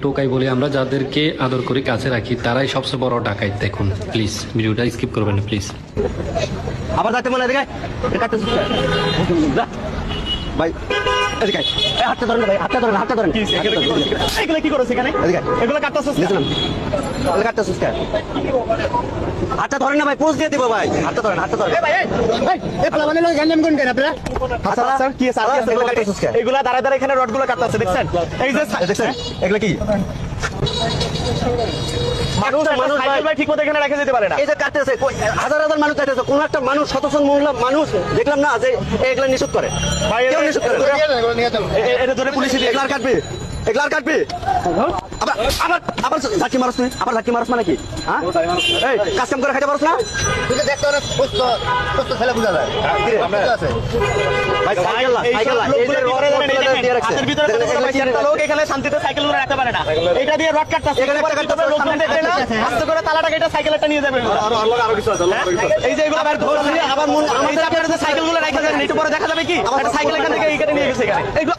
টোকাই বলে আমরা যাদেরকে আদর করে কাছে রাখি তারাই সবচেয়ে বড় ডাকাইত। দেখুন প্লিজ ভিডিওটা স্কিপ করবেন না প্লিজ। আবার যাতে মনে দেখে ভাই এদিকে হাতটা ধরেন ভাই, হাতটা ধরেন, হাতটা ধরেন। এগুলো কি করো সেখানে? এগুলো কাটতেছিস কাটতেছিস কেন? হাতটা ধরেন না ভাই, পোজ দিয়ে দিব ভাই। হাতটা ধরেন, হাতটা ধরেন। এগুলা দাঁড়ায় দাঁড়ায় এখানে রডগুলো কাটতেছে দেখছেন? এই যে দেখছেন এগুলো কি মানুষ সাইকেল ভাই ঠিক মতো এখানে রেখে যেতে পারে না। এই যে কাটতেছে, হাজার হাজার মানুষ কাটতেছে, কোন একটা মানুষ সচেতন মহিলা মানুষ দেখলাম না যে এগুলো নিষেধ করে। কেউ নিষেধ করে? এটা ধরে পুলিশ এগুলার কাটবি, এগুলার কাটবি। আবার আবার আবার ঝাঁকি মারস তুই, আবার ঝাঁকি মারস মানে কি? হ্যাঁ এই কাজ কাম করে খাইতে পারস না? দেখতে অনেক সুস্থ সুস্থ ছেলে বোঝা যায়। ভাই সাইকেল না, সাইকেল না, এই যে রড দিয়ে রাখছে। হাতের ভিতরে একটা লোক এখানে শান্তিতে সাইকেল গুলো রাখতে পারে না। এটা দিয়ে রড কাটতেছে। এখানে একটা কাটতেছে, লোকজন দেখবে না, আস্তে করে তালাটাকে এটা সাইকেলটা নিয়ে যাবে। আরো কিছু আছে, এই যে এগুলো আবার ধরছে, আবার আমাদের আপনারা যে সাইকেল গুলো রাখা যায় একটু পরে দেখা যাবে কি একটা সাইকেল এখান থেকে এইখানে নিয়ে গেছে এখানে। এগুলো